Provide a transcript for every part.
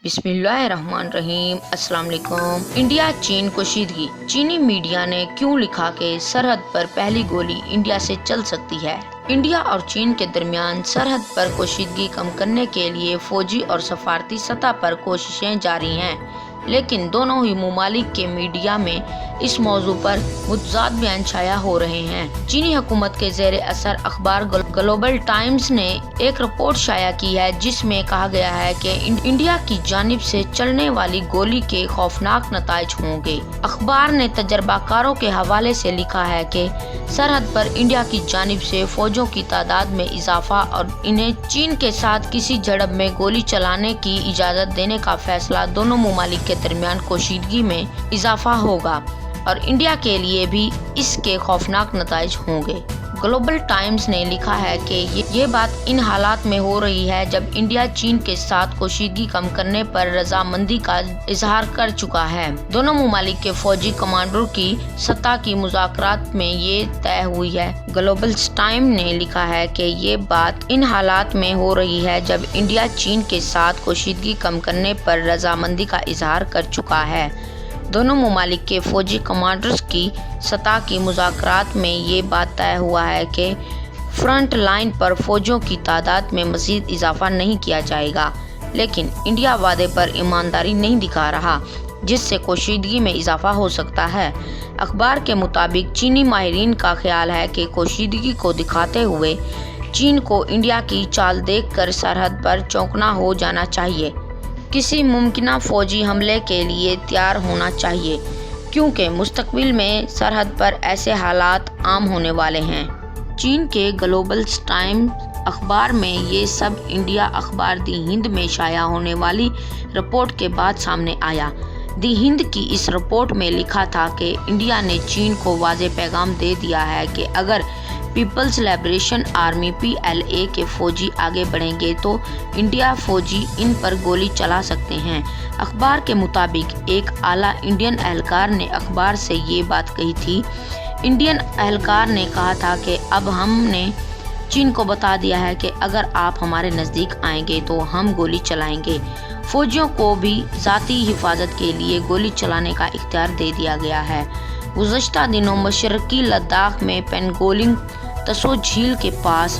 बिस्मिल्लाहिर्रहमानिर्रहीम। अस्सलाम वालेकुम। इंडिया चीन कशीदगी। चीनी मीडिया ने क्यों लिखा कि सरहद पर पहली गोली इंडिया से चल सकती है। इंडिया और चीन के दरमियान सरहद पर कशीदगी कम करने के लिए फौजी और सफारती सतह पर कोशिशें जारी हैं, लेकिन दोनों ही ममालिक के मीडिया में इस मौजू पर मुतज़ाद बयान शाया हो रहे हैं। चीनी हुकूमत के ज़ेर असर अखबार ग्लोबल टाइम्स ने एक रिपोर्ट शाया की है, जिसमें कहा गया है कि इंडिया की जानिब से चलने वाली गोली के खौफनाक नताइज होंगे। अखबार ने तजर्बाकारों के हवाले से लिखा है कि सरहद पर इंडिया की जानिब से फौजों की तादाद में इजाफा और इन्हें चीन के साथ किसी झड़प में गोली चलाने की इजाज़त देने का फैसला दोनों ममालिक के दरमियान कशीदगी में इजाफा होगा और इंडिया के लिए भी इसके खौफनाक नताइज होंगे। ग्लोबल टाइम्स ने लिखा है कि ये बात इन हालात में हो रही है जब इंडिया चीन के साथ कशीदगी कम करने पर रजामंदी का इजहार कर चुका है। दोनों ममालिक के फौजी कमांडरों की सतह की मुज़ाकरात में ये तय हुई है। ग्लोबल टाइम ने लिखा है कि ये बात इन हालात में हो रही है जब इंडिया चीन के साथ कशीदगी कम करने पर रजामंदी का इजहार कर चुका है। दोनों ममालिक के फौजी कमांडर्स की सतह की मुज़ाकरात में ये बात तय हुआ है कि फ्रंट लाइन पर फौजियों की तादाद में मज़ीद इजाफा नहीं किया जाएगा, लेकिन इंडिया वादे पर ईमानदारी नहीं दिखा रहा, जिससे कशीदगी में इजाफा हो सकता है। अखबार के मुताबिक चीनी माहिरीन का ख्याल है कि कशीदगी को दिखाते हुए चीन को इंडिया की चाल देखकर सरहद पर चौंकना हो जाना चाहिए। किसी मुमकिना फौजी हमले के लिए तैयार होना चाहिए, क्योंकि मुस्तकबिल में सरहद पर ऐसे हालात आम होने वाले हैं। चीन के ग्लोबल टाइम्स अखबार में ये सब इंडिया अखबार दी हिंद में शाया होने वाली रिपोर्ट के बाद सामने आया। दी हिंद की इस रिपोर्ट में लिखा था कि इंडिया ने चीन को वाज़े पैगाम दे दिया है कि अगर पीपल्स लिबरेशन आर्मी PLA के फौजी आगे बढ़ेंगे तो इंडिया फौजी इन पर गोली चला सकते हैं। अखबार के मुताबिक एक आला इंडियन एहलकार ने अखबार से ये बात कही थी। इंडियन एहलकार ने कहा था कि अब हमने चीन को बता दिया है कि अगर आप हमारे नज़दीक आएंगे तो हम गोली चलाएंगे। फौजियों को भी ज़ाती हिफाजत के लिए गोली चलाने का इख्तियार दे दिया गया है। गुज़श्ता दिनों मशरकी लद्दाख में पेंगोलिंग तसो झील के पास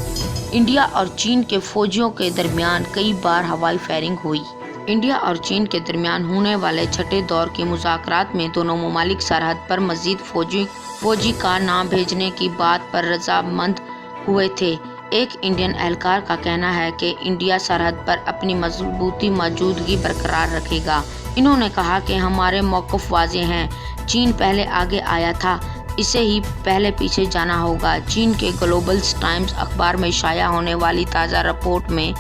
इंडिया और चीन के फौजियों के दरमियान कई बार हवाई फायरिंग हुई। इंडिया और चीन के दरमियान होने वाले छठे दौर के मुज़ाकरात में दोनों ममालिक सरहद पर मज़ीद फौजी का नाम भेजने की बात पर रजामंद हुए थे। एक इंडियन एहलकार का कहना है कि इंडिया सरहद पर अपनी मजबूती मौजूदगी बरकरार रखेगा। इन्होंने कहा कि हमारे मौक़िफ़ वाज़े हैं, चीन पहले आगे आया था, इसे ही पहले पीछे जाना होगा। चीन के ग्लोबल टाइम्स अखबार में शाया होने वाली ताज़ा रिपोर्ट में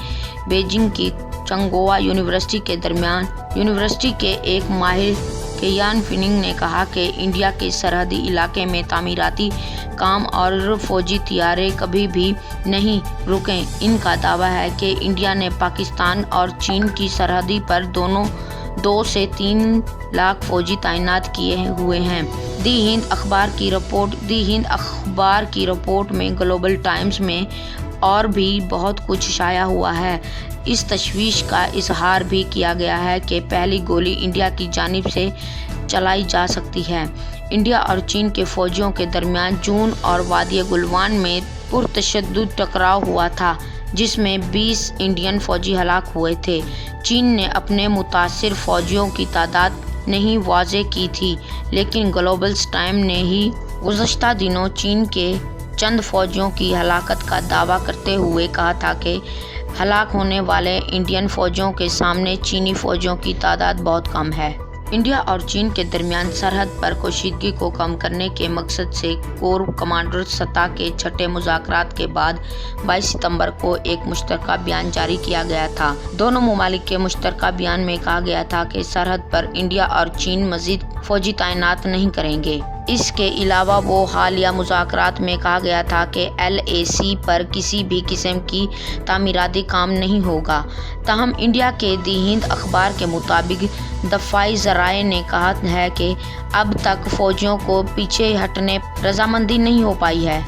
बीजिंग की चंगोआ यूनिवर्सिटी के दरमियान यूनिवर्सिटी के एक माहिर केयान फिनिंग ने कहा कि इंडिया के सरहदी इलाके में तामीराती काम और फौजी तैयारे कभी भी नहीं रुकें। इनका दावा है कि इंडिया ने पाकिस्तान और चीन की सरहदी पर दोनों 2 से 3 लाख फौजी तैनात किए हुए हैं। दी हिंद अखबार की रिपोर्ट में ग्लोबल टाइम्स में और भी बहुत कुछ शाया हुआ है। इस तशवीश का इजहार भी किया गया है कि पहली गोली इंडिया की जानिब से चलाई जा सकती है। इंडिया और चीन के फौजियों के दरमियान जून और वादी गुलवान में पुरतशद्दुद टकराव हुआ था, जिसमें 20 इंडियन फौजी हलाक हुए थे। चीन ने अपने मुतासिर फौजियों की तादाद नहीं वाज़े की थी, लेकिन ग्लोबल टाइम ने ही गुज़श्ता दिनों चीन के चंद फौजियों की हलाकत का दावा करते हुए कहा था कि हलाक होने वाले इंडियन फौजियों के सामने चीनी फौजियों की तादाद बहुत कम है। इंडिया और चीन के दरमियान सरहद पर कशीदगी को कम करने के मकसद से कोर कमांडर सतह के छठे मुज़ाकरात के बाद 22 सितंबर को एक मुश्तरका बयान जारी किया गया था। दोनों ममालिक के मुश्तरका बयान में कहा गया था कि सरहद पर इंडिया और चीन मज़ीद फौजी तैनात नहीं करेंगे। इसके अलावा वो हालिया मुज़ाकरात में कहा गया था कि LAC पर किसी भी किस्म की तामीराती काम नहीं होगा। ताहम इंडिया के दी हिंद अखबार के मुताबिक दफ़ाई ज़राए ने कहा है कि अब तक फौजियों को पीछे हटने रजामंदी नहीं हो पाई है।